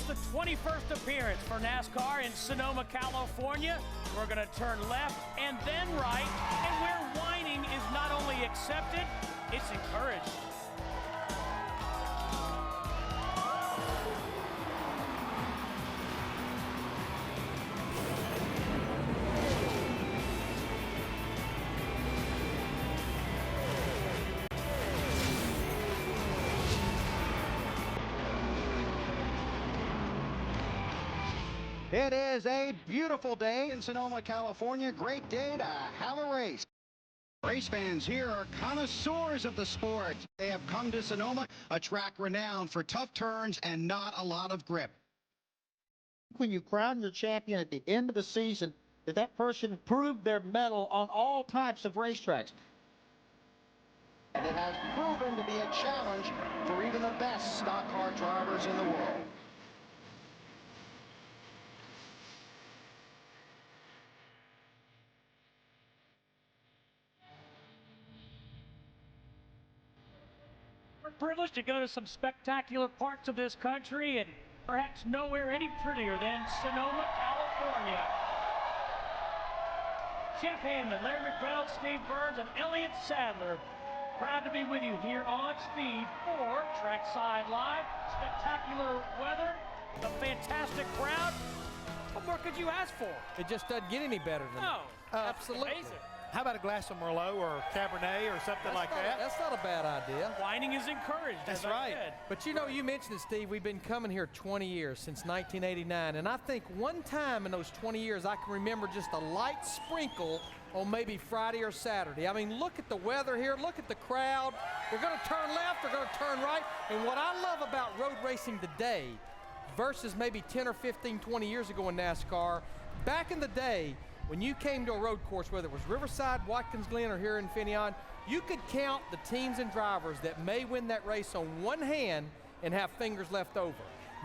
the 21st appearance for NASCAR in Sonoma, California. We're going to turn left and then right, and where whining is not only accepted, it's encouraged. It is a beautiful day in Sonoma, California. Great day to have a race. Race fans here are connoisseurs of the sport. They have come to Sonoma, a track renowned for tough turns and not a lot of grip. When you crown your champion at the end of the season, that person proved their mettle on all types of racetracks. And it has proven to be a challenge for even the best stock car drivers in the world. We're privileged to go to some spectacular parts of this country, and perhaps nowhere any prettier than Sonoma, California. Jeff Hanman, Larry McReynolds, Steve Burns, and Elliott Sadler, proud to be with you here on Speed for Trackside Live. Spectacular weather, a fantastic crowd. What more could you ask for? It just doesn't get any better than that. Absolutely. Amazing. How about a glass of Merlot or Cabernet or something like that? That's not a bad idea. Whining is encouraged. That's as I right. said. But you know, you mentioned it, Steve. We've been coming here 20 years, since 1989. And I think one time in those 20 years, I can remember just a light sprinkle on maybe Friday or Saturday. I mean, look at the weather here. Look at the crowd. They're going to turn left. They're going to turn right. And what I love about road racing today versus maybe 10 or 15, 20 years ago in NASCAR, back in the day, when you came to a road course, whether it was Riverside, Watkins Glen, or here in Finian, you could count the teams and drivers that may win that race on one hand and have fingers left over.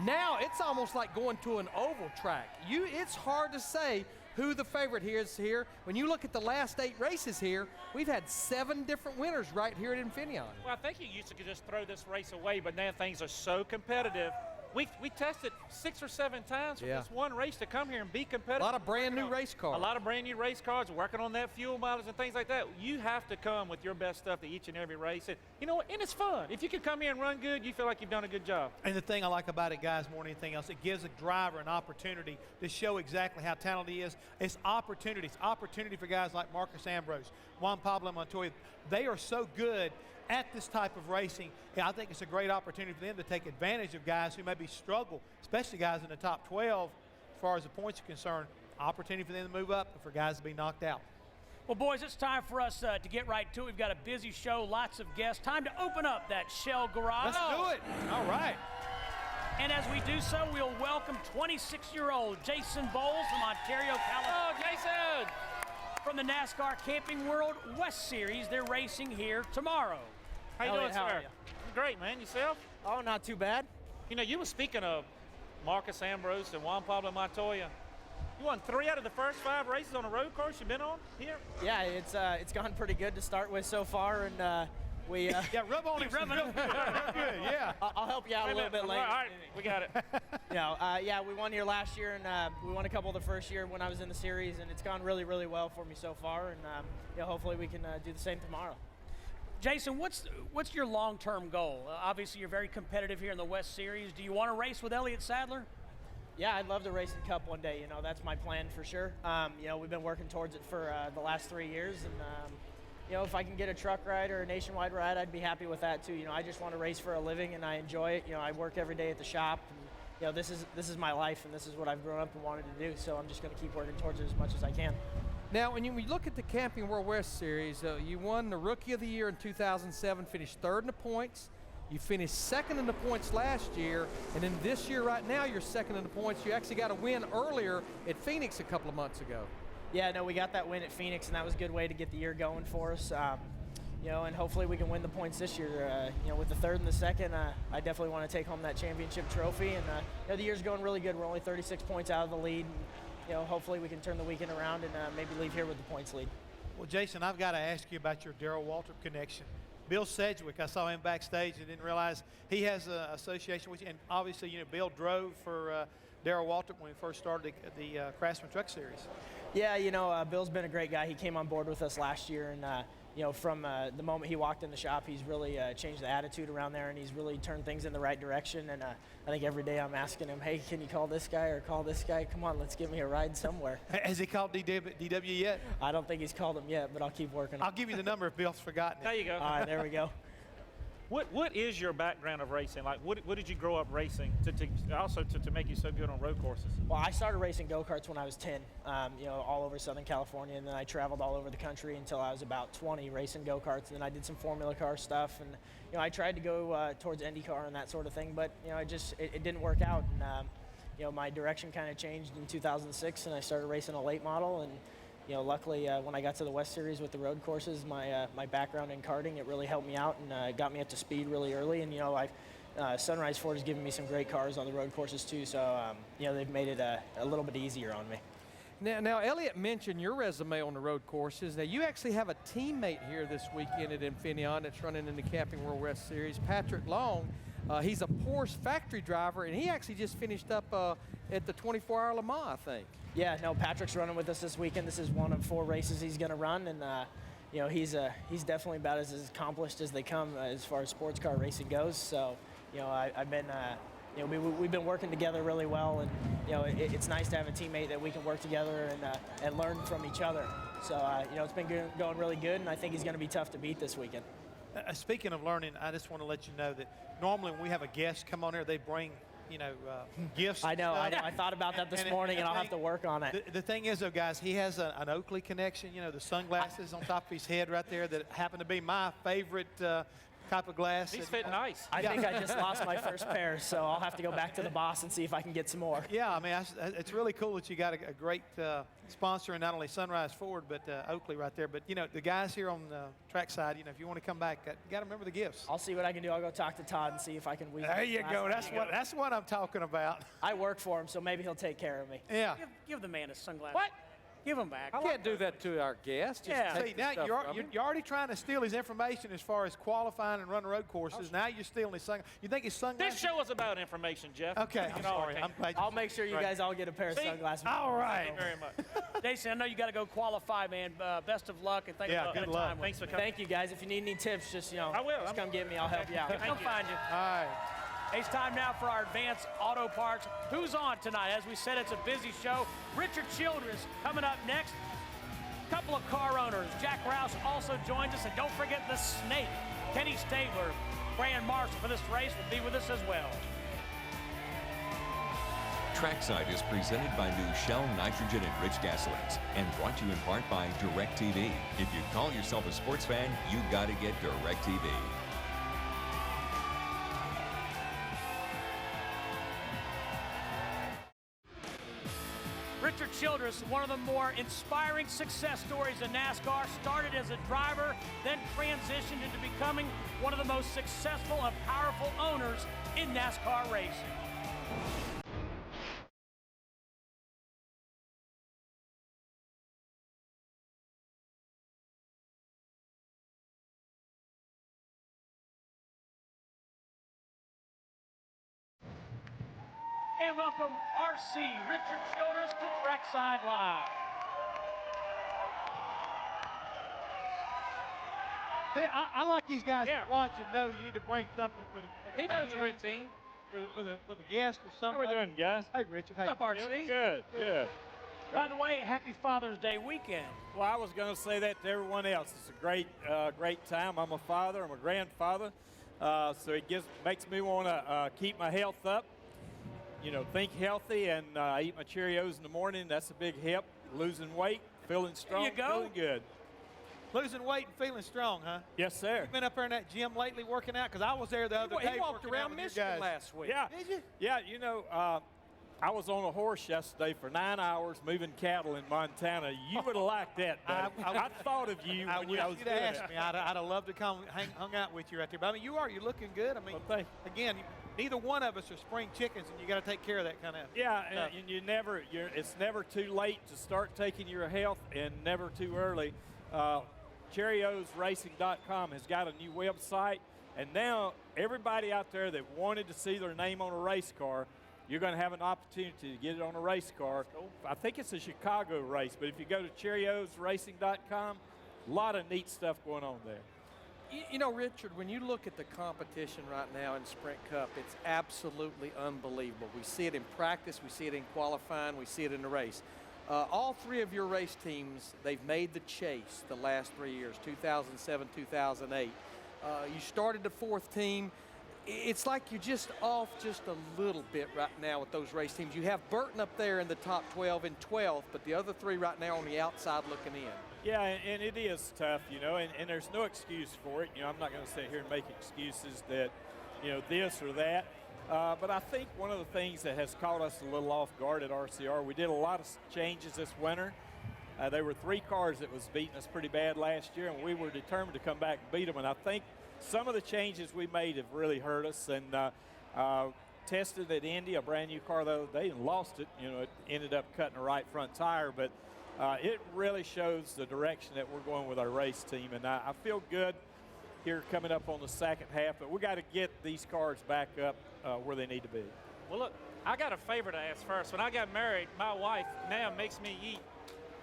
Now, it's almost like going to an oval track. It's hard to say who the favorite is here. When you look at the last 8 races here, we've had 7 different winners right here at Infineon. Well, I think you used to just throw this race away, but now things are so competitive. We tested 6 or 7 times for this one race to come here and be competitive. A lot of brand new race cars. A lot of brand new race cars, working on that fuel mileage and things like that. You have to come with your best stuff to each and every race. And you know what? And it's fun. If you can come here and run good, you feel like you've done a good job. And the thing I like about it, guys, more than anything else, it gives a driver an opportunity to show exactly how talented he is. It's opportunities. Opportunity for guys like Marcus Ambrose, Juan Pablo Montoya. They are so good at this type of racing. I think it's a great opportunity for them to take advantage of guys who maybe struggle, especially guys in the top 12 as far as the points are concerned. Opportunity for them to move up and for guys to be knocked out. Well, boys, it's time for us to get right to it. We've got a busy show, lots of guests. Time to open up that Shell Garage. Let's do it. All right. And as we do so, we'll welcome 26-year-old Jason Bowles from Ontario, California. Oh, Jason! From the NASCAR Camping World West Series. They're racing here tomorrow. How you Elliot, doing, how sir? are you? Great, man. Yourself? Oh, not too bad. You know, you were speaking of Marcus Ambrose and Juan Pablo Montoya. You won 3 out of the first 5 races on a road course you've been on here? Yeah, it's gone pretty good to start with so far, and we. Yeah, rub on him. Rubbing up. Good, yeah. I'll help you out a little bit later. All right, we got it. Yeah, we won here last year, and we won a couple the first year when I was in the series, and it's gone really, really well for me so far, and hopefully we can do the same tomorrow. Jason, what's your long-term goal? Obviously, you're very competitive here in the West Series. Do you want to race with Elliott Sadler? Yeah, I'd love to race in Cup one day. You know, that's my plan for sure. We've been working towards it for the last 3 years, and if I can get a truck ride or a nationwide ride, I'd be happy with that too. I just want to race for a living, and I enjoy it. I work every day at the shop, and this is my life, and this is what I've grown up and wanted to do. So I'm just going to keep working towards it as much as I can. Now, when you look at the Camping World West Series, you won the Rookie of the Year in 2007, finished 3rd in the points. You finished 2nd in the points last year, and then this year right now you're 2nd in the points. You actually got a win earlier at Phoenix a couple of months ago. Yeah, no, we got that win at Phoenix, and that was a good way to get the year going for us. And hopefully we can win the points this year. With the 3rd and the 2nd, I definitely want to take home that championship trophy. And the year's going really good. We're only 36 points out of the lead. And, hopefully we can turn the weekend around and maybe leave here with the points lead. Well, Jason, I've got to ask you about your Darrell Waltrip connection. Bill Sedgwick, I saw him backstage and didn't realize he has an association with you. And obviously, you know, Bill drove for Darrell Waltrip when we first started the Craftsman Truck Series. Yeah, you know, Bill's been a great guy. He came on board with us last year, and you know, from the moment he walked in the shop, he's really changed the attitude around there, and he's really turned things in the right direction. And I think every day I'm asking him, hey, can you call this guy or call this guy? Come on, let's give me a ride somewhere. Has he called DW yet? I don't think he's called him yet, but I'll keep working on I'll it. give you the number if Bill's forgotten it. There you go. All right, there we go. What is your background of racing? Like, what did you grow up racing to make you so good on road courses? Well, I started racing go-karts when I was 10, you know, all over Southern California, and then I traveled all over the country until I was about 20 racing go-karts, and then I did some Formula car stuff, and, you know, I tried to go towards IndyCar and that sort of thing, but, you know, it didn't work out, and, you know, my direction kind of changed in 2006, and I started racing a late model, and, you know, luckily when I got to the West Series with the road courses, my background in karting, it really helped me out and got me up to speed really early. And, you know, Sunrise Ford has given me some great cars on the road courses too, so, you know, they've made it a little bit easier on me. Now, Elliott mentioned your resume on the road courses. Now, you actually have a teammate here this weekend at Infineon that's running in the Camping World West Series, Patrick Long. He's a Porsche factory driver, and he actually just finished up at the 24-hour Le Mans, I think. Yeah, no, Patrick's running with us this weekend. This is one of 4 races he's going to run, and you know, he's definitely about as accomplished as they come as far as sports car racing goes. So, you know, I've been, you know, we've been working together really well, and you know, it's nice to have a teammate that we can work together and learn from each other. So, you know, it's been going really good, and I think he's going to be tough to beat this weekend. Speaking of learning, I just want to let you know that normally when we have a guest come on here, they bring, you know, gifts. I know. I thought about that this morning, and I'll have to work on it. The thing is, though, guys, he has an Oakley connection. You know, the sunglasses on top of his head right there that happen to be my favorite type of glass. He's fitting nice. I think I just lost my first pair, so I'll have to go back to the boss and see if I can get some more. Yeah, I mean, it's really cool that you got a great sponsor, and not only Sunrise Ford, but Oakley right there. But, you know, the guys here on Trackside, you know, if you want to come back, you got to remember the gifts. I'll see what I can do. I'll go talk to Todd and see if I can weave. There you go. That's what I'm talking about. I work for him, so maybe he'll take care of me. Yeah. Give the man his sunglasses. What? Give them back. I can't do that to our guests. Yeah. See, now you're already trying to steal his information as far as qualifying and running road courses. Now you're stealing his sunglasses. You think his sunglasses? This show is about information, Jeff. Okay, I'm sorry. I'm glad I'll make sure you guys all get a pair of See? sunglasses. All right. Thank you very much. Jason, I know you got to go qualify, man. Best of luck, and thanks Yeah, for good the luck. time. Thanks for coming. Thank you, guys. If you need any tips, just, you know, I will. just come get me. I'll help you out. He'll find you. All right. It's time now for our advanced auto parts. Who's on tonight? As we said, it's a busy show. Richard Childress coming up next. Couple of car owners. Jack Roush also joins us. And don't forget the Snake. Kenny Stabler, Brand Marshall for this race will be with us as well. Trackside is presented by new Shell nitrogen-enriched gasolines and brought to you in part by DirecTV. If you call yourself a sports fan, you got to get DirecTV. Richard Childress, one of the more inspiring success stories in NASCAR, started as a driver, then transitioned into becoming one of the most successful and powerful owners in NASCAR racing. And welcome RC Richard Childress to Trackside Live. I like these guys to watch and know you need to bring something for the He knows the routine. with a guest or How something. we doing, guys? Hey, Richard. Hey. What's up, RC? Good, good. By the way, happy Father's Day weekend. Well, I was going to say that to everyone else. It's a great, great time. I'm a father. I'm a grandfather. So it makes me want to keep my health up. You know, think healthy and eat my Cheerios in the morning. That's a big help. Losing weight, feeling strong, There you go. feeling good. Losing weight and feeling strong, huh? Yes, sir. You been up there in that gym lately working out? Because I was there the other day. He walked working out around with you Michigan guys. last week. Yeah. Did you? Yeah, you know, I was on a horse yesterday for 9 hours moving cattle in Montana. You would have liked that, buddy. I thought of you I when wish I was you'd doing have it. asked me. I'd have loved to come hung out with you right there. But I mean, you're looking good. I mean, Well, again, neither one of us are spring chickens, and you got to take care of that kind of. Yeah, stuff. and it's never too late to start taking your health, and never too early. CherryOsRacing.com has got a new website, and now everybody out there that wanted to see their name on a race car, you're going to have an opportunity to get it on a race car. I think it's a Chicago race, but if you go to CherryOsRacing.com, a lot of neat stuff going on there. You know, Richard, when you look at the competition right now in Sprint Cup, it's absolutely unbelievable. We see it in practice, we see it in qualifying, we see it in the race. All three of your race teams, they've made the chase the last 3 years, 2007, 2008. You started the fourth team. It's like you're just off just a little bit right now with those race teams. You have Burton up there in the top 12 and 12th, but the other three right now on the outside looking in. Yeah, and it is tough, you know, and there's no excuse for it. You know, I'm not going to sit here and make excuses that, you know, this or that. But I think one of the things that has caught us a little off guard at RCR, we did a lot of changes this winter. There were 3 cars that was beating us pretty bad last year, and we were determined to come back and beat them. And I think some of the changes we made have really hurt us. And tested at Indy, a brand new car the other day, and lost it. You know, it ended up cutting the right front tire, but it really shows the direction that we're going with our race team. And I feel good here coming up on the second half, but we got to get these cars back up where they need to be. Well, look, I got a favor to ask first. When I got married, my wife now makes me eat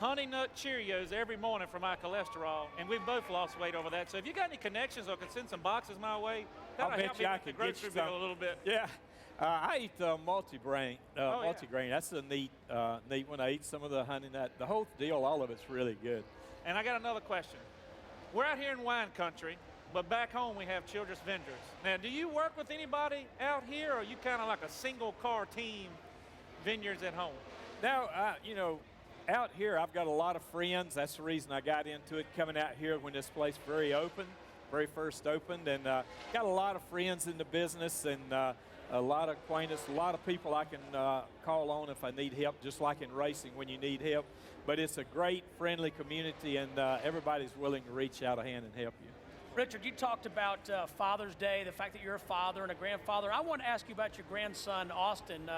Honey Nut Cheerios every morning for my cholesterol, and we've both lost weight over that. So if you got any connections or can send some boxes my way, that'll help me with the grocery bill a little bit. Yeah, I eat multigrain. Multigrain. That's a neat one. I eat some of the Honey Nut. The whole deal, all of it's really good. And I got another question. We're out here in wine country, but back home we have Childress vendors. Now, do you work with anybody out here, or are you kind of like a single car team vineyards at home? Now, you know, out here I've got a lot of friends. That's the reason I got into it, coming out here when this place very first opened, and got a lot of friends in the business, and a lot of acquaintance, a lot of people I can call on if I need help, just like in racing when you need help. But it's a great, friendly community, and everybody's willing to reach out a hand and help you. Richard, you talked about Father's Day, the fact that you're a father and a grandfather. I want to ask you about your grandson, Austin.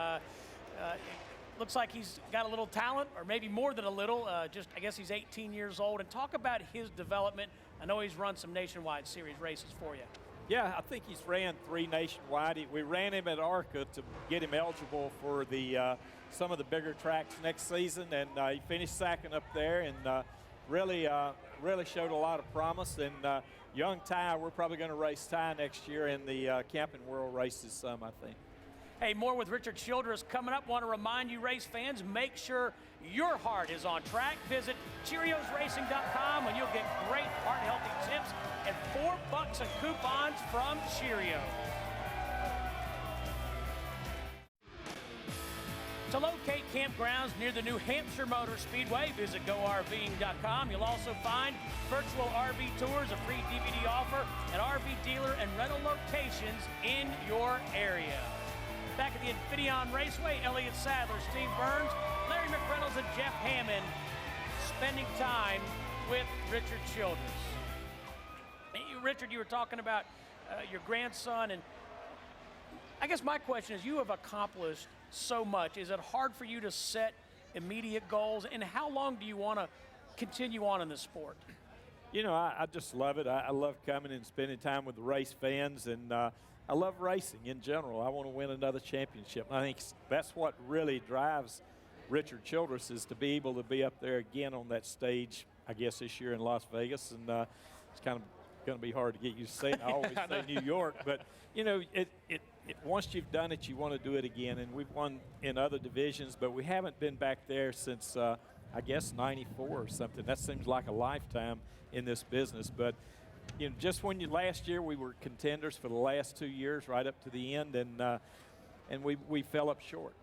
Looks like he's got a little talent, or maybe more than a little. I guess he's 18 years old. And talk about his development. I know he's run some nationwide series races for you. Yeah, I think he's ran 3 nationwide. We ran him at ARCA to get him eligible for the some of the bigger tracks next season, and he finished second up there, and really showed a lot of promise. And young Ty, we're probably going to race Ty next year in the Camping World races some, I think. Hey, more with Richard Childress coming up. Want to remind you, race fans, make sure your heart is on track. Visit CherryOsRacing.com and you'll get great heart-healthy tips and $4 in coupons from Cheerio. To locate campgrounds near the New Hampshire Motor Speedway, visit GoRVing.com. You'll also find virtual RV tours, a free DVD offer, and RV dealer and rental locations in your area. Back at the Infineon Raceway, Elliott Sadler, Steve Burns, Larry McReynolds, and Jeff Hammond spending time with Richard Childress. Richard, you were talking about your grandson, and I guess my question is, you have accomplished so much. Is it hard for you to set immediate goals, and how long do you want to continue on in this sport? You know, I just love it. I love coming and spending time with the race fans, and I love racing in general. I want to win another championship. I think that's what really drives Richard Childress, is to be able to be up there again on that stage, I guess, this year in Las Vegas. And it's kind of going to be hard to get used to saying. I always say New York. But, you know, once you've done it, you want to do it again. And we've won in other divisions, but we haven't been back there since, I guess, 94 or something. That seems like a lifetime in this business. But you know, just when last year we were contenders for the last 2 years, right up to the end, and we fell up short.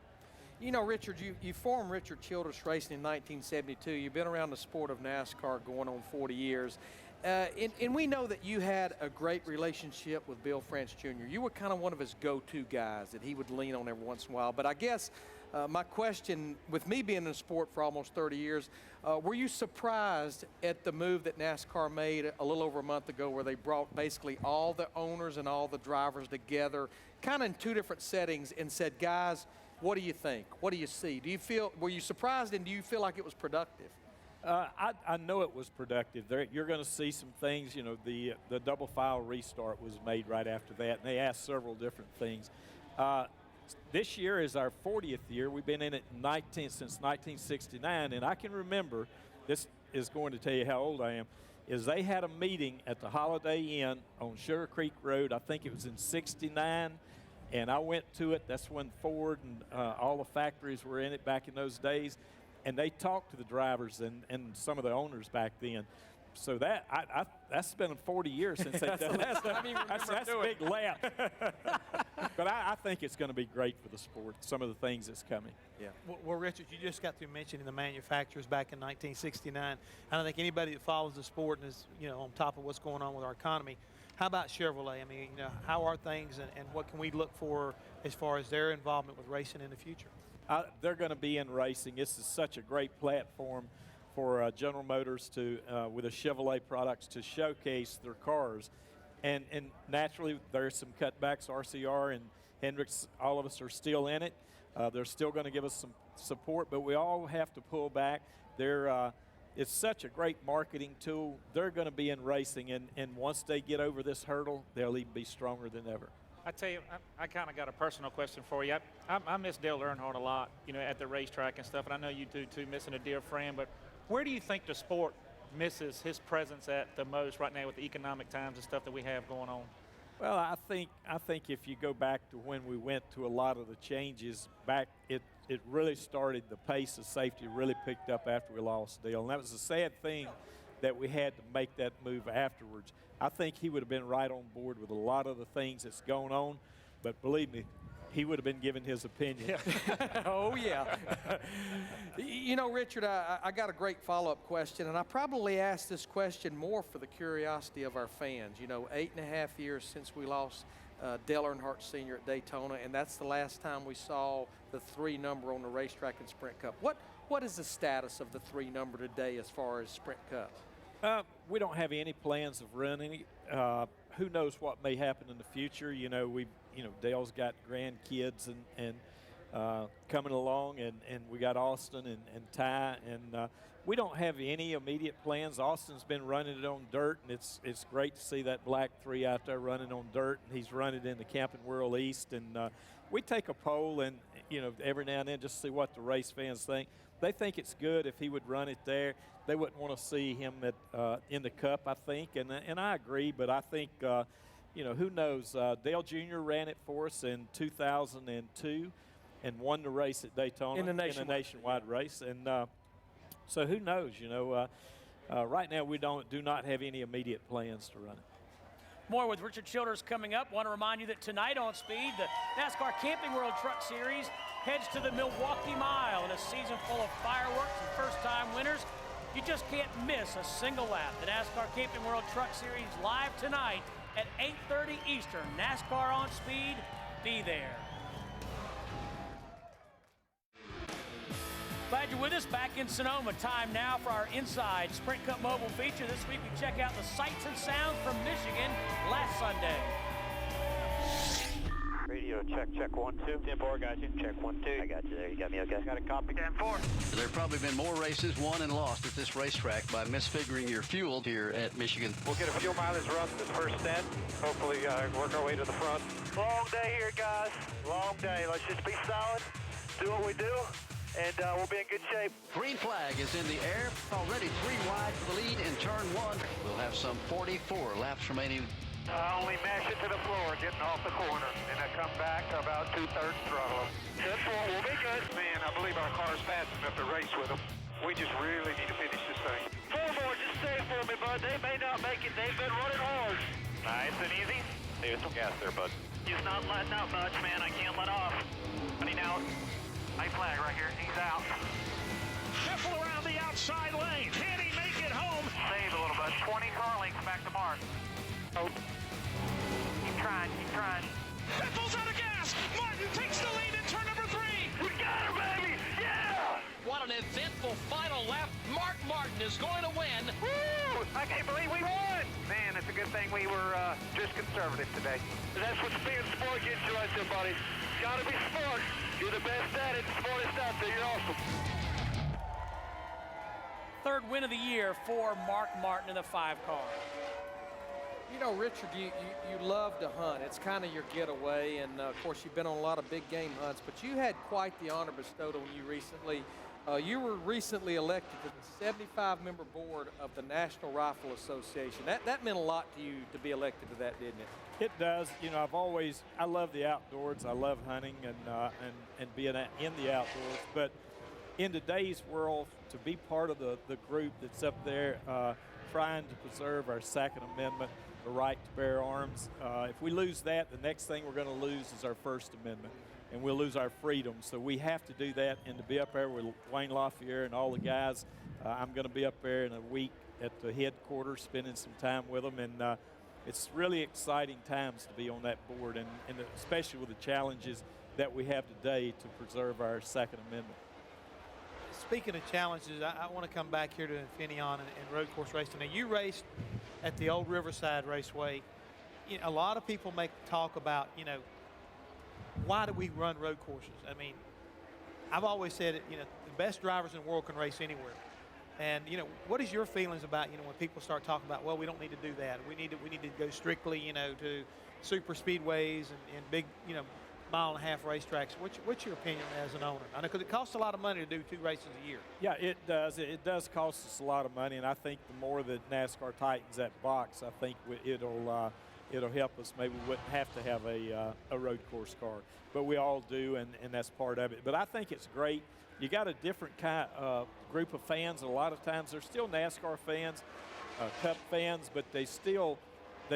You know, Richard, you formed Richard Childress Racing in 1972. You've been around the sport of NASCAR going on 40 years. And we know that you had a great relationship with Bill France Jr. You were kind of one of his go-to guys that he would lean on every once in a while. But I guess my question, with me being in the sport for almost 30 years, were you surprised at the move that NASCAR made a little over a month ago, where they brought basically all the owners and all the drivers together, kind of in 2 different settings, and said, guys, what do you think? What do you see? Were you surprised, and do you feel like it was productive? I know it was productive. You're going to see some things. You know, the double file restart was made right after that, and they asked several different things. This year is our 40th year. We've been in it since 1969, and I can remember, this is going to tell you how old I am, is they had a meeting at the Holiday Inn on Sugar Creek Road. I think it was in '69, and I went to it. That's when Ford and all the factories were in it back in those days. And they talked to the drivers and some of the owners back then. So that's been 40 years since they've done that. That's a big lap. But I think it's going to be great for the sport, some of the things that's coming. Yeah. Well, Richard, you just got through mentioning the manufacturers back in 1969. I don't think anybody that follows the sport and is, on top of what's going on with our economy. How about Chevrolet? I mean, how are things and what can we look for as far as their involvement with racing in the future? They're going to be in racing. This is such a great platform for General Motors to, with the Chevrolet products, to showcase their cars. And naturally, there's some cutbacks. RCR and Hendricks, all of us are still in it. They're still going to give us some support, but we all have to pull back. It's such a great marketing tool. They're going to be in racing, and once they get over this hurdle, they'll even be stronger than ever. I tell you, I kind of got a personal question for you. I miss Dale Earnhardt a lot, at the racetrack and stuff, and I know you do too, missing a dear friend. But where do you think the sport misses his presence at the most right now with the economic times and stuff that we have going on? Well, I think if you go back to when we went to a lot of the changes back, it really started, the pace of safety really picked up after we lost Dale, and that was a sad thing that we had to make that move afterwards. I think he would have been right on board with a lot of the things that's going on, but believe me, he would have been giving his opinion. Oh, yeah. Richard, I got a great follow-up question, and I probably asked this question more for the curiosity of our fans. 8.5 years since we lost Dale Earnhardt Sr. at Daytona, and that's the last time we saw the 3 number on the racetrack in Sprint Cup. What is the status of the 3 number today as far as Sprint Cup? We don't have any plans of running it. Who knows what may happen in the future? Dale's got grandkids and coming along, and we got Austin and Ty, and we don't have any immediate plans. Austin's been running it on dirt, and it's great to see that black 3 out there running on dirt, and he's running in the Camping World East, and we take a poll and every now and then just see what the race fans think. They think it's good if he would run it there. They wouldn't want to see him in the Cup, I think, and I agree. But I think, who knows? Dale Jr. ran it for us in 2002 and won the race at Daytona in a nationwide race. And so who knows? Right now we do not have any immediate plans to run it. More with Richard Childress coming up. Want to remind you that tonight on Speed, the NASCAR Camping World Truck Series heads to the Milwaukee Mile in a season full of fireworks and first-time winners. You just can't miss a single lap. The NASCAR Camping World Truck Series live tonight at 8:30 Eastern. NASCAR on Speed. Be there. Glad you're with us back in Sonoma. Time now for our Inside Sprint Cup mobile feature. This week we check out the sights and sounds from Michigan last Sunday. Radio check 1 2. 10-4, got you. Check 1 2. I got you there. You got me okay? Got a copy. 10-4. There have probably been more races won and lost at this racetrack by misfiguring your fuel here at Michigan. We'll get a fuel mileage run this first set. Hopefully work our way to the front. Long day here, guys. Long day. Let's just be solid, do what we do, and we'll be in good shape. Green flag is in the air. Already 3 wide for the lead in turn 1. We'll have some 44 laps remaining. Only mash it to the floor, getting off the corner, and I come back to about 2/3 throttle. 10-4, we'll be good. Man, I believe our car's fast enough to race with them. We just really need to finish this thing. 4 more, just stay for me, bud. They may not make it. They've been running hard. Nice and easy. Save some gas there, bud. He's not letting out much, man. I can't let off. Running out. Nice flag right here. He's out. Careful around the outside lane. Can he make it home? Save a little bit. 20 car lengths back to Mark. Oh. Keep trying. Biffle's out of gas. Martin takes the lead in turn number 3. We got her, baby. Yeah. What an eventful final lap. Mark Martin is going to win. Woo! I can't believe we won. Man, it's a good thing we were just conservative today. That's what being sport gets you right there, buddy. Gotta be smart. You're the best at it, smartest out there. You're awesome. third win of the year for Mark Martin in the 5-car. You know, Richard, you love to hunt. It's kind of your getaway, and of course, you've been on a lot of big game hunts, but you had quite the honor bestowed on you recently. You were recently elected to the 75-member board of the National Rifle Association. That meant a lot to you to be elected to that, didn't it? It does. You know, I love the outdoors. I love hunting and being in the outdoors. But in today's world, to be part of the group that's up there trying to preserve our Second Amendment, the right to bear arms, if we lose that, the next thing we're going to lose is our First Amendment, and we'll lose our freedom. So we have to do that, and to be up there with Wayne LaFierre and all the guys, I'm going to be up there in a week at the headquarters spending some time with them, and it's really exciting times to be on that board, and especially with the challenges that we have today to preserve our Second Amendment. Speaking of challenges, I want to come back here to Infineon and road course racing. Now, you raced at the old Riverside Raceway. You know, a lot of people make talk about, you know, why do we run road courses? I mean, I've always said it, you know, the best drivers in the world can race anywhere. And, you know, what is your feelings about, you know, when people start talking about, well, we don't need to do that. We need to go strictly, you know, to super speedways and big, you know, mile-and-a-half racetracks. What's your opinion as an owner? I know because it costs a lot of money to do 2 races a year. Yeah, it does. It does cost us a lot of money, and I think the more that NASCAR tightens that box, I think it'll help us. Maybe we wouldn't have to have a road course car, but we all do, and that's part of it. But I think it's great. You got a different kind group of fans. A lot of times they're still NASCAR fans, Cup fans, but they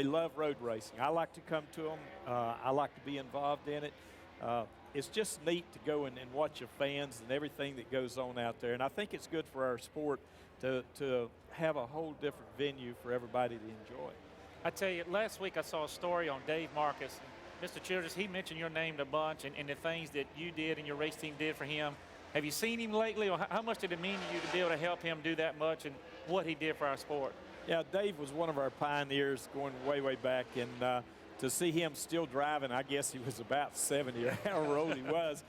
love road racing. I like to come to them. I like to be involved in it. It's just neat to go and watch your fans and everything that goes on out there. And I think it's good for our sport to have a whole different venue for everybody to enjoy. I tell you, last week I saw a story on Dave Marcus. Mr. Childress, he mentioned your name a bunch and the things that you did and your race team did for him. Have you seen him lately, or how much did it mean to you to be able to help him do that much and what he did for our sport? Yeah, Dave was one of our pioneers going way, way back, and to see him still driving, I guess he was about 70 or however old he was.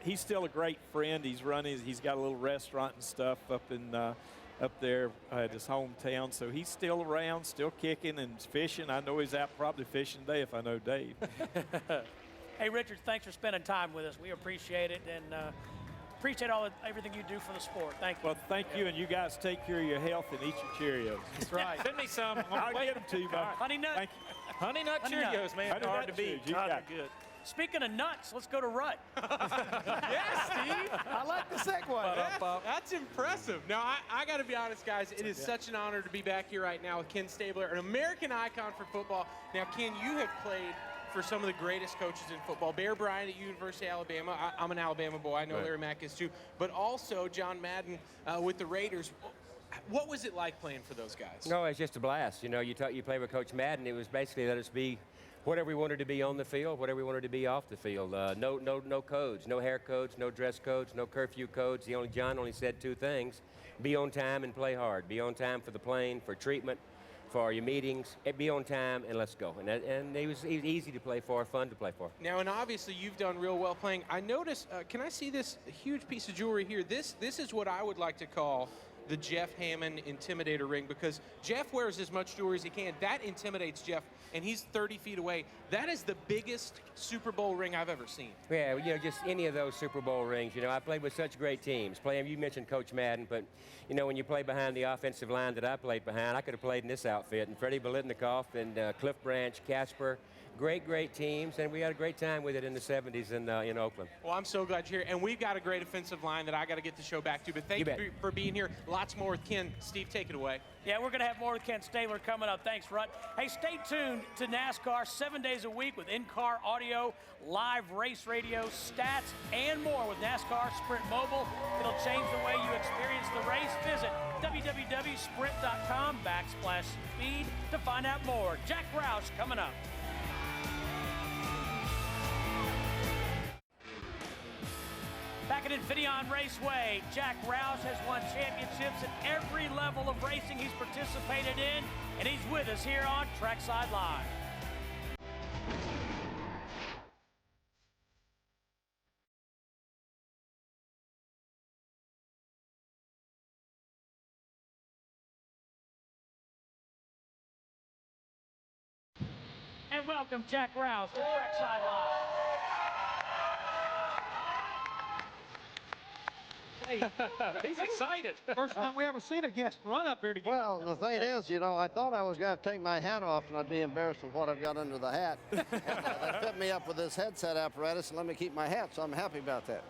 He's still a great friend. He's got a little restaurant and stuff up there at his hometown, so he's still around, still kicking and fishing. I know he's out probably fishing today if I know Dave. Hey, Richard, thanks for spending time with us. We appreciate it, and appreciate everything you do for the sport. Thank you. Well, thank you, and you guys take care of your health and eat your Cheerios. That's right. Send me some. I'll get them to you, bud. Honey Nut. Thank you. Honey Nut Cheerios, man. Honey Hard Nut to beat. Cheerios. You got it. Good. Speaking of nuts, let's go to Rut. Yeah, Steve. I like the segue. That's impressive. Now, I got to be honest, guys. It is such an honor to be back here right now with Ken Stabler, an American icon for football. Now, Ken, you have played for some of the greatest coaches in football. Bear Bryant at University of Alabama. I'm an Alabama boy. I know Larry Mack is too. But also John Madden with the Raiders. What was it like playing for those guys? No, it's just a blast. You know, you play with Coach Madden. It was basically let us be whatever we wanted to be on the field, whatever we wanted to be off the field. No codes, no hair codes, no dress codes, no curfew codes. John only said 2 things: be on time and play hard. Be on time for the plane, for treatment, for your meetings. Be on time and let's go. And he was easy to play for, fun to play for. Now, and obviously you've done real well playing. I noticed. Can I see this huge piece of jewelry here? This is what I would like to call the Jeff Hammond Intimidator ring, because Jeff wears as much jewelry as he can. That intimidates Jeff, and he's 30 feet away. That is the biggest Super Bowl ring I've ever seen. Yeah, you know, just any of those Super Bowl rings. You know, I played with such great teams. You mentioned Coach Madden, but, you know, when you play behind the offensive line that I played behind, I could have played in this outfit. And Freddie Bolitnikoff and Cliff Branch, Casper, great teams, and we had a great time with it in the 70s in Oakland. Well, I'm so glad you're here, and we've got a great offensive line that I got to get the show back to, but thank you for being here. Lots more with Ken. Steve, take it away. Yeah, we're going to have more with Ken Stabler coming up. Thanks, Rut. Hey, stay tuned to NASCAR 7 days a week with in-car audio, live race radio, stats, and more with NASCAR Sprint Mobile. It'll change the way you experience the race. Visit www.sprint.com/speed to find out more. Jack Roush coming up. Back at Infineon Raceway, Jack Roush has won championships at every level of racing he's participated in, and he's with us here on Trackside Live. welcome Jack Roush to Trackside Live. Hey, he's excited. First time we ever seen a guest run up here to get. Well, the thing is, you know, I thought I was going to take my hat off and I'd be embarrassed with what I've got under the hat. And, they fit me up with this headset apparatus and let me keep my hat, so I'm happy about that.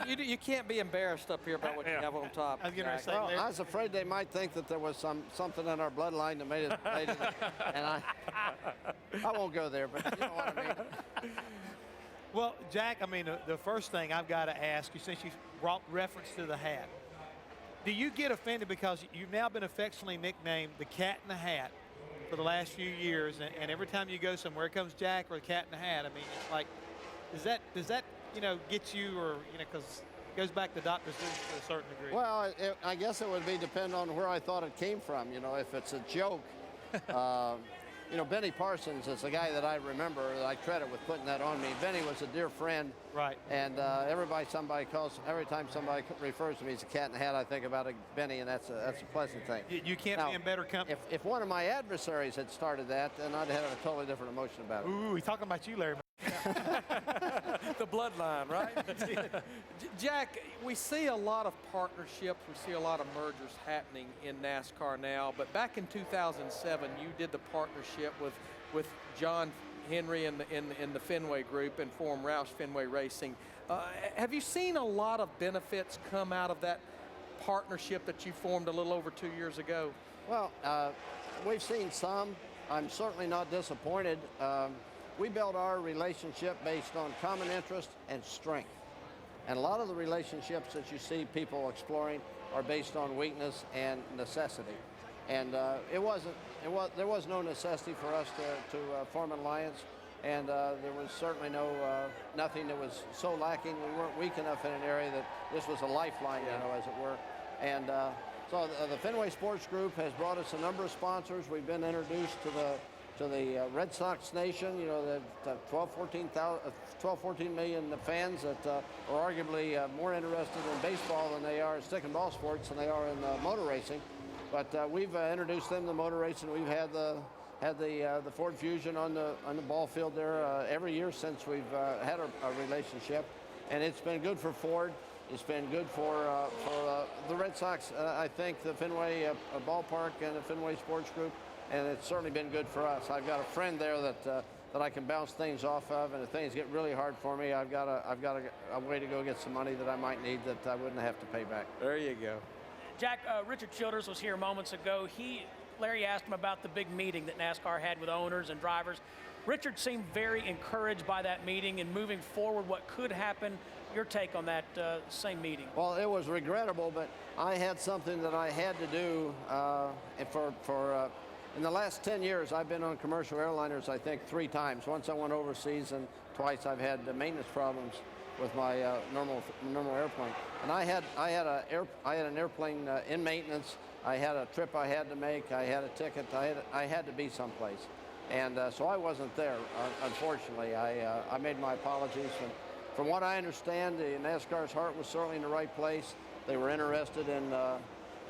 You can't be embarrassed up here about what you have on top. I was going to say, Well, I was afraid they might think that there was something in our bloodline that made it, and I won't go there, but you know what I mean. well, Jack, I mean, the first thing I've got to ask you, since you brought reference to the hat, do you get offended because you've now been affectionately nicknamed the Cat in the Hat for the last few years, and every time you go somewhere comes Jack or the Cat in the Hat? I mean, it's like, does that you know, get you, or, you know, because it goes back to Dr. Seuss to a certain degree? Well, I guess it would depend on where I thought it came from. You know, if it's a joke, you know, Benny Parsons is a guy that I remember, that I credit with putting that on me. Benny was a dear friend. Right. And every time somebody refers to me as a Cat in the Hat, I think about Benny, and that's a pleasant thing. You can't be in better company. If one of my adversaries had started that, then I'd have a totally different emotion about it. Ooh, he's talking about you, Larry. The bloodline, right? Jack, we see a lot of partnerships, we see a lot of mergers happening in NASCAR now, but back in 2007, you did the partnership with John Henry in the Fenway group and formed Roush Fenway Racing. Have you seen a lot of benefits come out of that partnership that you formed a little over 2 years ago? Well, we've seen some. I'm certainly not disappointed. We built our relationship based on common interest and strength. And a lot of the relationships that you see people exploring are based on weakness and necessity. And there was no necessity for us to form an alliance. And there was certainly nothing that was so lacking. We weren't weak enough in an area that this was a lifeline, you know, as it were. And so the Fenway Sports Group has brought us a number of sponsors. We've been introduced to the Red Sox Nation, you know, the 14 million fans that are arguably more interested in baseball than they are in stick and ball sports than they are in motor racing. But we've introduced them to motor racing. We've had the Ford Fusion on the ball field there every year since we've had a relationship, and it's been good for Ford. It's been good for the Red Sox. I think the Fenway ballpark and the Fenway Sports Group. And it's certainly been good for us. I've got a friend there that I can bounce things off of, and if things get really hard for me, I've got a way to go get some money that I might need that I wouldn't have to pay back. There you go. Jack, Richard Childress was here moments ago. Larry asked him about the big meeting that NASCAR had with owners and drivers. Richard seemed very encouraged by that meeting and moving forward what could happen. Your take on that same meeting? Well, it was regrettable, but I had something that I had to do in the last 10 years, I've been on commercial airliners, I think, 3 times. Once I went overseas, and twice I've had maintenance problems with my normal airplane. And I had an airplane in maintenance. I had a trip I had to make. I had a ticket. I had to be someplace, and so I wasn't there. Unfortunately, I made my apologies. From what I understand, the NASCAR's heart was certainly in the right place. They were interested in.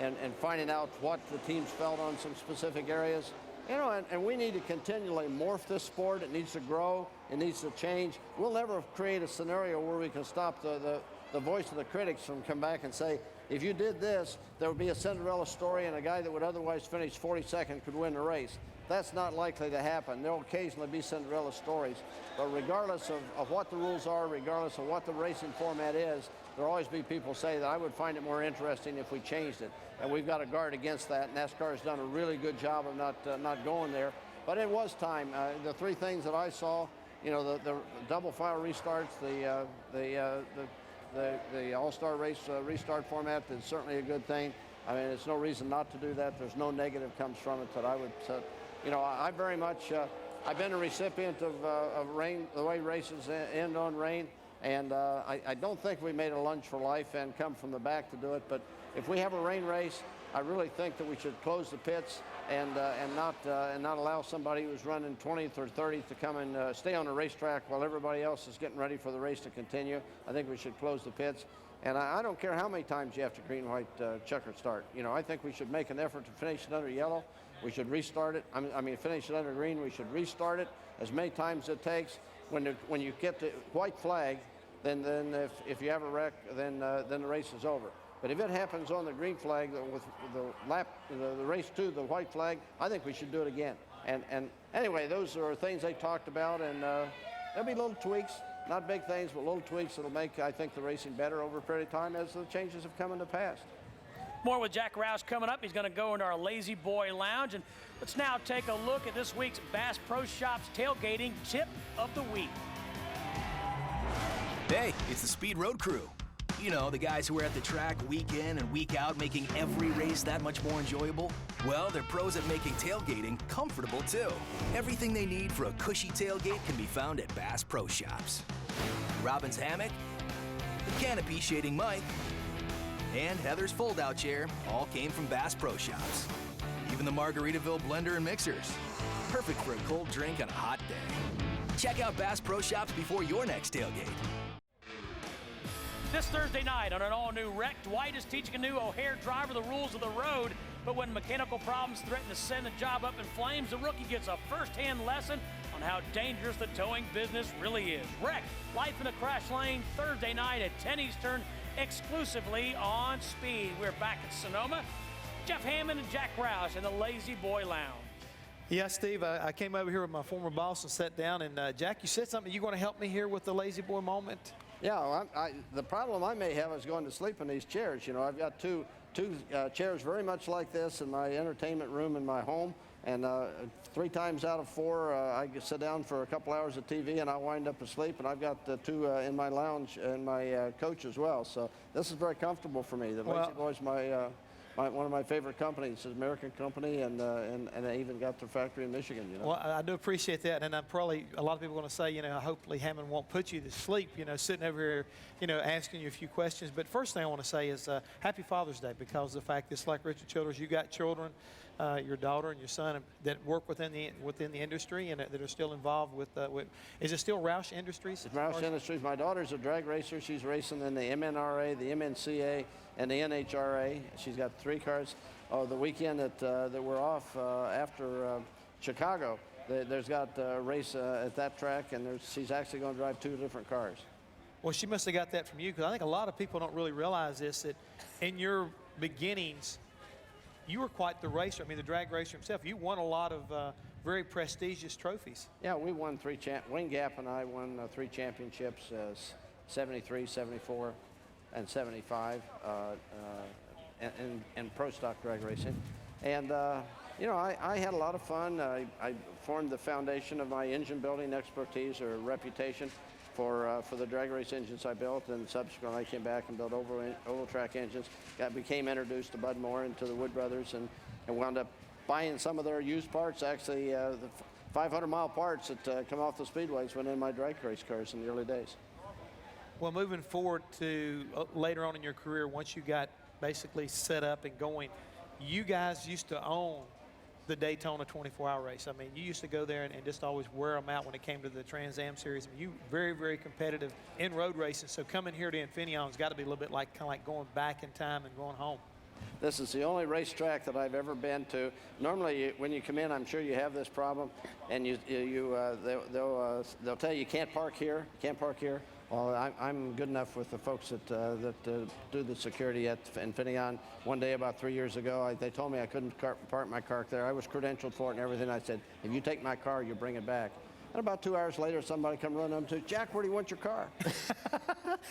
And finding out what the teams felt on some specific areas. You know, and we need to continually morph this sport. It needs to grow. It needs to change. We'll never create a scenario where we can stop the voice of the critics from come back and say, if you did this, there would be a Cinderella story and a guy that would otherwise finish 42nd could win the race. That's not likely to happen. There will occasionally be Cinderella stories. But regardless of what the rules are, regardless of what the racing format is, there'll always be people say that I would find it more interesting if we changed it. And we've got to guard against that. NASCAR has done a really good job of not going there. But it was time. The 3 things that I saw, you know, the double file restarts, the All-Star race restart format is certainly a good thing. I mean, there's no reason not to do that. There's no negative comes from it that I would, you know, I very much, I've been a recipient of rain, the way races end on rain. And I don't think we made a lunge for life and come from the back to do it. But if we have a rain race, I really think that we should close the pits and not allow somebody who's running 20th or 30th to come and stay on the racetrack while everybody else is getting ready for the race to continue. I think we should close the pits. And I don't care how many times you have to green-white checker start. You know, I think we should make an effort to finish it under yellow. We should restart it. I mean, finish it under green. We should restart it as many times as it takes. When you get the white flag, then if you have a wreck, then the race is over. But if it happens on the green flag with the race to the white flag, I think we should do it again. And anyway, those are things they talked about, and there'll be little tweaks, not big things, but little tweaks that'll make, I think, the racing better over a period of time as the changes have come into pass. More with Jack Roush coming up. He's going to go into our Lazy Boy Lounge. And let's now take a look at this week's Bass Pro Shops tailgating tip of the week. Hey, it's the Speed Road Crew. You know, the guys who are at the track week in and week out, making every race that much more enjoyable. Well, they're pros at making tailgating comfortable, too. Everything they need for a cushy tailgate can be found at Bass Pro Shops. Robin's hammock, the canopy shading Mike, and Heather's fold-out chair all came from Bass Pro Shops. Even the Margaritaville blender and mixers. Perfect for a cold drink on a hot day. Check out Bass Pro Shops before your next tailgate. This Thursday night on an all-new wreck, Dwight is teaching a new O'Hare driver the rules of the road, but when mechanical problems threaten to send the job up in flames, the rookie gets a first-hand lesson on how dangerous the towing business really is. Wreck, Life in a Crash Lane, Thursday night at 10 Eastern, exclusively on Speed. We're back at Sonoma. Jeff Hammond and Jack Roush in the Lazy Boy Lounge. Yeah, Steve, I came over here with my former boss and sat down, and Jack, you said something. You going to help me here with the Lazy Boy moment? Yeah, the problem I may have is going to sleep in these chairs. You know, I've got two chairs very much like this in my entertainment room in my home, and 3 times out of 4, I sit down for a couple hours of TV and I wind up asleep, and I've got 2 in my lounge in my coach as well. So this is very comfortable for me. The Lazy Boy's one of my favorite companies. It's an American company, and they even got their factory in Michigan. You know? Well, I do appreciate that, and I'm probably a lot of people are going to say, you know, hopefully Hammond won't put you to sleep, you know, sitting over here, you know, asking you a few questions. But first thing I want to say is Happy Father's Day, because of the fact it's like Richard Childress, you got children, your daughter and your son that work within the industry and that are still involved with is it still Roush Industries? It's Roush Industries. My daughter's a drag racer. She's racing in the MNRA, the MNCA, and the NHRA. She's got 3 cars. The weekend that we're off after Chicago, there's got a race at that track, and she's actually going to drive 2 different cars. Well, she must have got that from you, because I think a lot of people don't really realize this, that in your beginnings, you were quite the racer. I mean, the drag racer himself. You won a lot of very prestigious trophies. Yeah, we won 3 Wayne Gap and I won 3 championships, 73, 74, and 75 in pro stock drag racing. And, you know, I had a lot of fun. I formed the foundation of my engine building expertise or reputation for the drag race engines I built, and subsequently I came back and built oval track engines. Became introduced to Bud Moore and to the Wood Brothers, and wound up buying some of their used parts. Actually, the 500-mile parts that come off the speedways went in my drag race cars in the early days. Well, moving forward to later on in your career, once you got basically set up and going, you guys used to own the Daytona 24-hour race. I mean, you used to go there and just always wear them out when it came to the Trans Am Series. I mean, you very, very competitive in road racing. So coming here to Infineon's got to be a little bit like kind of like going back in time and going home. This is the only racetrack that I've ever been to. Normally, when you come in, I'm sure you have this problem, and they'll tell you can't park here, can't park here. Well, I'm good enough with the folks that do the security at Infineon. One day about 3 years ago, they told me I couldn't park my car there. I was credentialed for it and everything. I said, if you take my car, you bring it back. And about 2 hours later, somebody come running up and said, Jack, where do you want your car?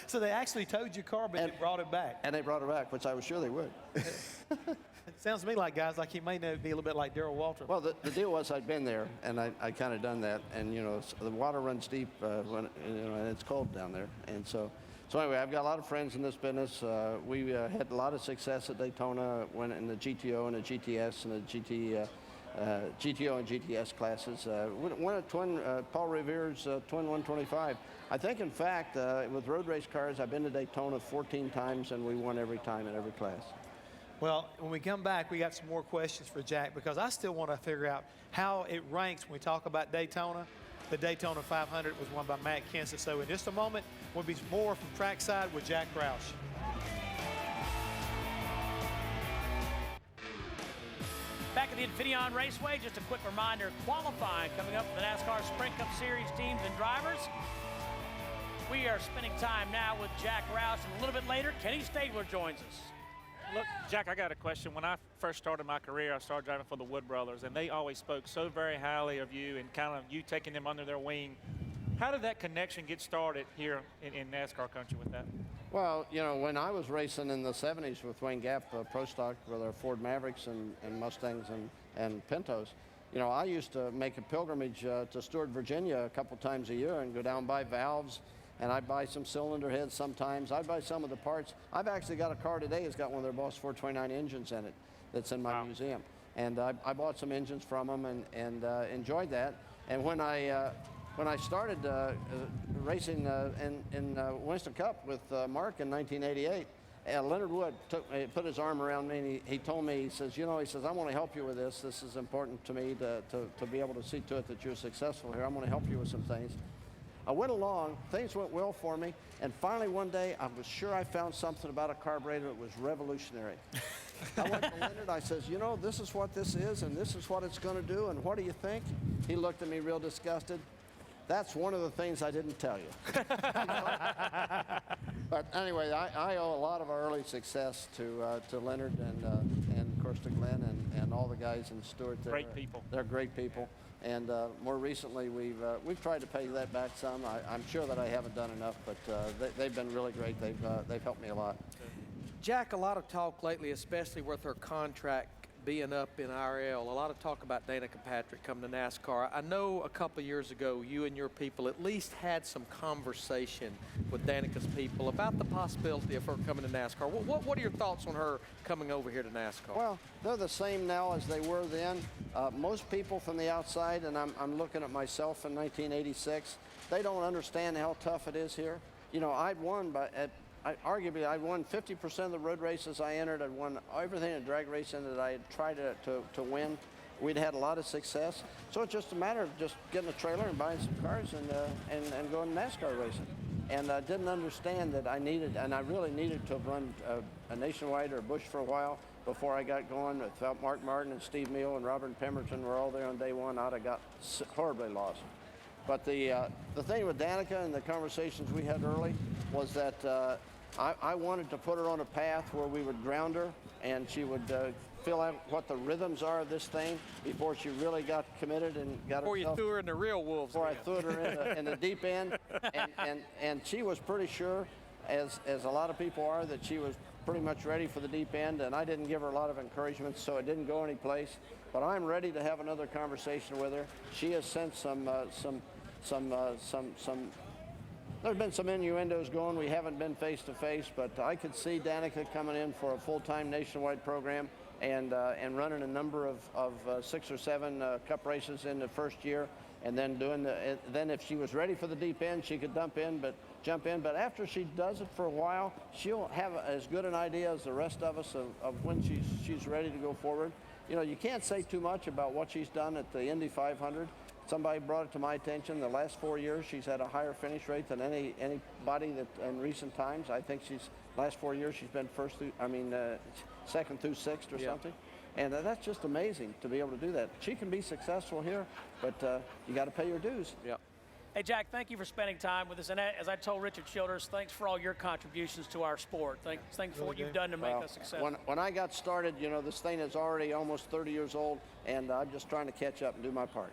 So they actually towed your car, but they brought it back. And they brought it back, which I was sure they would. It sounds to me like guys like you may know be a little bit like Darrell Walter. Well, the deal was I'd been there, and I kind of done that. And, you know, the water runs deep when, you know, and it's cold down there. And so anyway, I've got a lot of friends in this business. We had a lot of success at Daytona when in the GTO and the GTS and the GTO and GTS classes. Won a twin, Paul Revere's twin 125. I think, in fact, with road race cars, I've been to Daytona 14 times, and we won every time in every class. Well, when we come back, we got some more questions for Jack, because I still want to figure out how it ranks when we talk about Daytona. The Daytona 500 was won by Matt Kenseth. So in just a moment, we'll be more from Trackside with Jack Roush. Back at the Infineon Raceway. Just a quick reminder, qualifying coming up for the NASCAR Sprint Cup Series teams and drivers. We are spending time now with Jack Roush, and a little bit later, Kenny Stabler joins us. Look, Jack, I got a question. When I first started my career, I started driving for the Wood Brothers, and they always spoke so very highly of you and kind of you taking them under their wing. How did that connection get started here in NASCAR country with that? Well, you know, when I was racing in the 70s with Wayne Gap Pro Stock with our Ford Mavericks and Mustangs and Pintos, you know, I used to make a pilgrimage to Stewart, Virginia a couple times a year and go down by valves. And I'd buy some cylinder heads sometimes. I'd buy some of the parts. I've actually got a car today that's got one of their Boss 429 engines in it that's in my museum. And I bought some engines from them and enjoyed that. And when I started racing in Winston Cup with Mark in 1988, Leonard Wood put his arm around me and he told me, he says, you know, he says, I want to help you with this. This is important to me to be able to see to it that you're successful here. I'm going to help you with some things. I went along, things went well for me, and finally one day I was sure I found something about a carburetor that was revolutionary. I went to Leonard, I says, you know, this is what this is and this is what it's going to do, and what do you think? He looked at me real disgusted. That's one of the things I didn't tell you. But anyway, I owe a lot of our early success to Leonard and of course to Glenn and all the guys in Stewart. Great people. They're great people. And more recently, we've tried to pay that back some. I'm sure that I haven't done enough, but they've been really great. They've helped me a lot. Jack, a lot of talk lately, especially with her contract being up in RL, a lot of talk about Danica Patrick coming to NASCAR. I know a couple of years ago, you and your people at least had some conversation with Danica's people about the possibility of her coming to NASCAR. What are your thoughts on her coming over here to NASCAR? Well, they're the same now as they were then. Most people from the outside, and I'm looking at myself in 1986, they don't understand how tough it is here. You know, I'd won arguably, I won 50% of the road races I entered. I'd won everything in drag racing that I had tried to win. We'd had a lot of success. So it's just a matter of just getting a trailer and buying some cars and going NASCAR racing. And I didn't understand that I really needed to have run a Nationwide or a Busch for a while before I got going. Without Mark Martin and Steve Meal and Robert Pemberton were all there on day one, I'd have got horribly lost. But the thing with Danica and the conversations we had early was that I wanted to put her on a path where we would ground her and she would feel out what the rhythms are of this thing before she really got committed and got before herself, you threw her in the real wolves. Before I threw her in the deep end. And she was pretty sure, as a lot of people are, that she was pretty much ready for the deep end, and I didn't give her a lot of encouragement, so it didn't go anyplace. But I'm ready to have another conversation with her. She has sent there's been some innuendos going. We haven't been face to face, but I could see Danica coming in for a full-time Nationwide program and running a number of 6 or 7 Cup races in the first year, and then then if she was ready for the deep end, she could jump in. But after she does it for a while, she'll have as good an idea as the rest of us of when she's ready to go forward. You know, you can't say too much about what she's done at the Indy 500. Somebody brought it to my attention. The last 4 years, she's had a higher finish rate than anybody that in recent times. I think last 4 years she's been second through sixth or something. And that's just amazing to be able to do that. She can be successful here, but you got to pay your dues. Yeah. Hey, Jack, thank you for spending time with us. And as I told Richard Childress, thanks for all your contributions to our sport. Thanks for what you've done to make us successful. When I got started, you know, this thing is already almost 30 years old, and I'm just trying to catch up and do my part.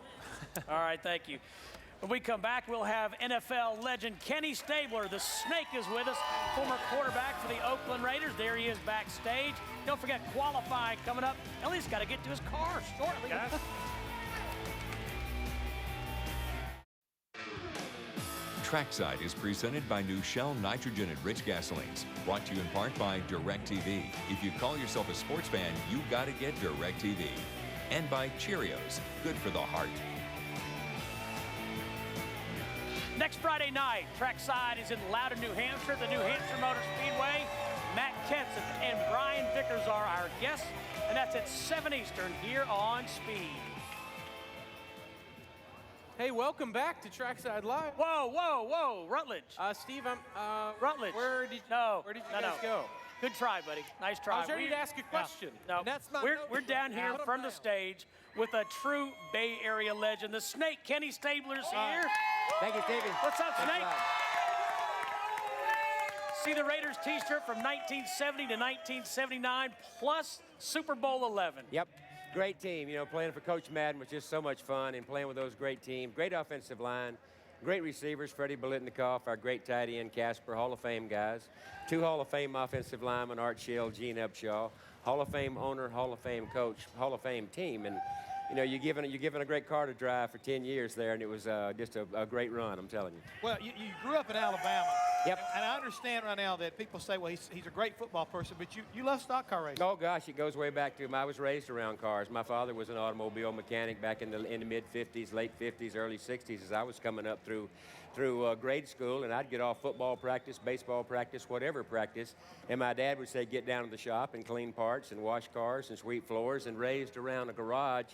All right, thank you. When we come back, we'll have NFL legend Kenny Stabler. The Snake is with us, former quarterback for the Oakland Raiders. There he is backstage. Don't forget qualifying coming up. Elliott's got to get to his car shortly. Trackside is presented by new Shell nitrogen-enriched gasolines. Brought to you in part by DirecTV. If you call yourself a sports fan, you got to get DirecTV. And by Cheerios, good for the heart. Next Friday night, Trackside is in Loudon, New Hampshire, the New Hampshire Motor Speedway. Matt Kenseth and Brian Vickers are our guests, and that's at 7 Eastern here on Speed. Hey, welcome back to Trackside Live. Whoa, whoa, whoa, Rutledge. Steve, I'm Rutledge. Where did you guys go? Good try, buddy. Nice try. I was ready to ask a question. No, That's my we're down here from the stage with a true Bay Area legend, the Snake. Kenny Stabler's here. Thank you, Stevie. What's up, Thanks Snake? a lot. See the Raiders t-shirt from 1970 to 1979 plus Super Bowl 11. Yep. Great team. You know, playing for Coach Madden was just so much fun, and playing with those great teams. Great offensive line, great receivers, Freddie Bolitnikoff, our great tight end, Casper, Hall of Fame guys. 2 Hall of Fame offensive linemen, Art Shell, Gene Upshaw. Hall of Fame owner, Hall of Fame coach, Hall of Fame team. And, you know, you're given a great car to drive for 10 years there, and it was just a great run, I'm telling you. Well, you grew up in Alabama. Yep. And I understand right now that people say, well, he's a great football person, but you love stock car racing. Oh, gosh, it goes way back to I was raised around cars. My father was an automobile mechanic back in the mid-'50s, late '50s, early '60s as I was coming up through grade school, and I'd get off football practice, baseball practice, whatever practice, and my dad would say, get down to the shop and clean parts and wash cars and sweep floors, and raised around a garage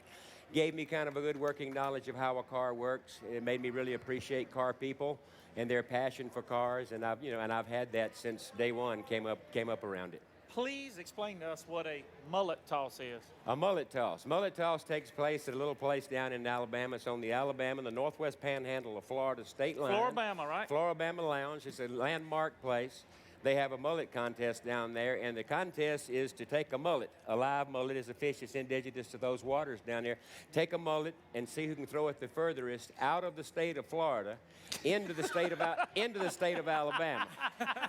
gave me kind of a good working knowledge of how a car works. It made me really appreciate car people and their passion for cars, and I've had that since day one. Came up around it. Please explain to us what a mullet toss is. A mullet toss. Mullet toss takes place at a little place down in Alabama. It's on the northwest panhandle of Florida state line. Floribama, right? Floribama Lounge. It's a landmark place. They have a mullet contest down there, and the contest is to take a mullet. A live mullet is a fish that's indigenous to those waters down there. Take a mullet and see who can throw it the furthest out of the state of Florida into the state of Alabama.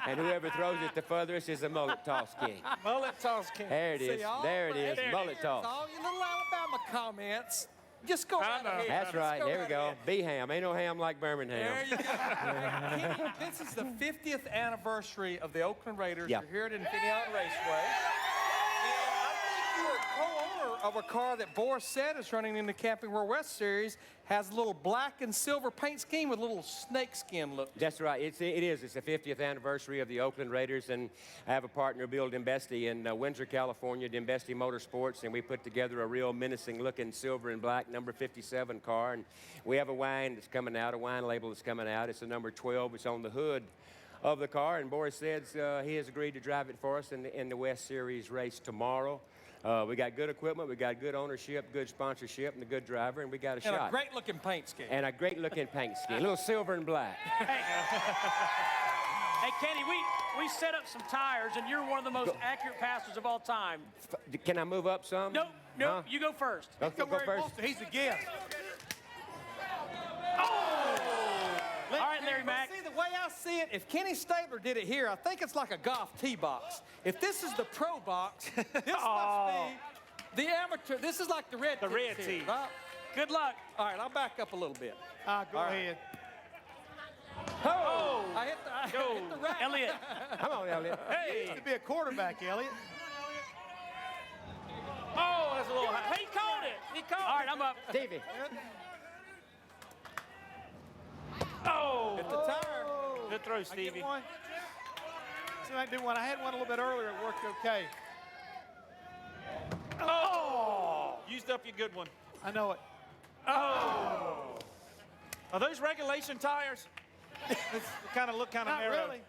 And whoever throws it the furthest is a mullet toss king. Mullet toss king. There it is. There it is. Mullet toss. All you little Alabama comments. Just go right ahead. That's right. There we go. B-ham. Ain't no ham like Birmingham. There you go. Kenny, this is the 50th anniversary of the Oakland Raiders. Yeah. You're here at Infineon Raceway. And I think you're a co-owner of a car that Boris said is running in the Camping World West Series. Has a little black and silver paint scheme with a little snake skin look. That's right. It is. It's the 50th anniversary of the Oakland Raiders, and I have a partner, Bill Dembesti, in Windsor, California, Dembesti Motorsports, and we put together a real menacing-looking silver and black number 57 car, and we have a wine that's coming out, a wine label that's coming out. It's a number 12. It's on the hood of the car, and Boris says he has agreed to drive it for us in the West Series race tomorrow. We got good equipment, we got good ownership, good sponsorship, and a good driver, and we got a shot. And a great-looking paint scheme. And a great-looking paint scheme. A little silver and black. Hey, Kenny, we set up some tires, and you're one of the most accurate passers of all time. Can I move up some? Nope, Huh? you go first. Okay, go first. He's the gift. All right, Larry Mack. See, the way I see it, if Kenny Stabler did it here, I think it's like a golf tee box. If this is the pro box, this must be the amateur. This is like the red tee. The red tee. Right? Good luck. All right, I'll back up a little bit. Go ahead. Oh! I hit the rack. Elliott. Come on, Elliott. He used to be a quarterback, Elliott. Oh, that's a little high. He called it. He called it. All right, I'm up. Davey. Oh. Hit the tire. Good throw, Stevie. See, I do one. I had one a little bit earlier. It worked okay. Oh. Used up your good one. I know it. Oh. Are those regulation tires? Kind of look kind of Not narrow. really.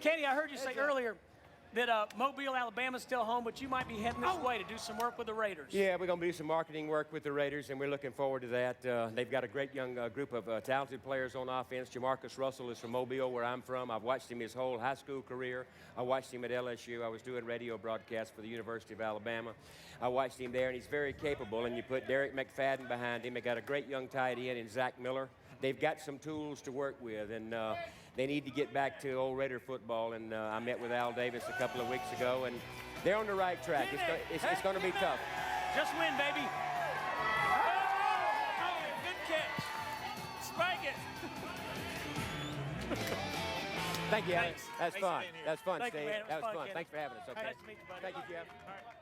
Kenny, I heard you say earlier that Mobile, Alabama's still home, but you might be heading this way to do some work with the Raiders. Yeah, we're going to do some marketing work with the Raiders, and we're looking forward to that. They've got a great young group of talented players on offense. Jamarcus Russell is from Mobile, where I'm from. I've watched him his whole high school career. I watched him at LSU. I was doing radio broadcasts for the University of Alabama. I watched him there, and he's very capable. And you put Derek McFadden behind him. They got a great young tight end in Zach Miller. They've got some tools to work with, and they need to get back to old Raider football. And I met with Al Davis a couple of weeks ago, and they're on the right track. It's going to be tough. Just win, baby. Oh, good catch. Spike it. Thank you, Alex. That's Thanks for fun. being here. That's fun, Thank you, Steve. man. It was That was fun, fun. Kenny. Thanks for having us. Okay. Nice to meet you, buddy. Thank you, Jeff. All right.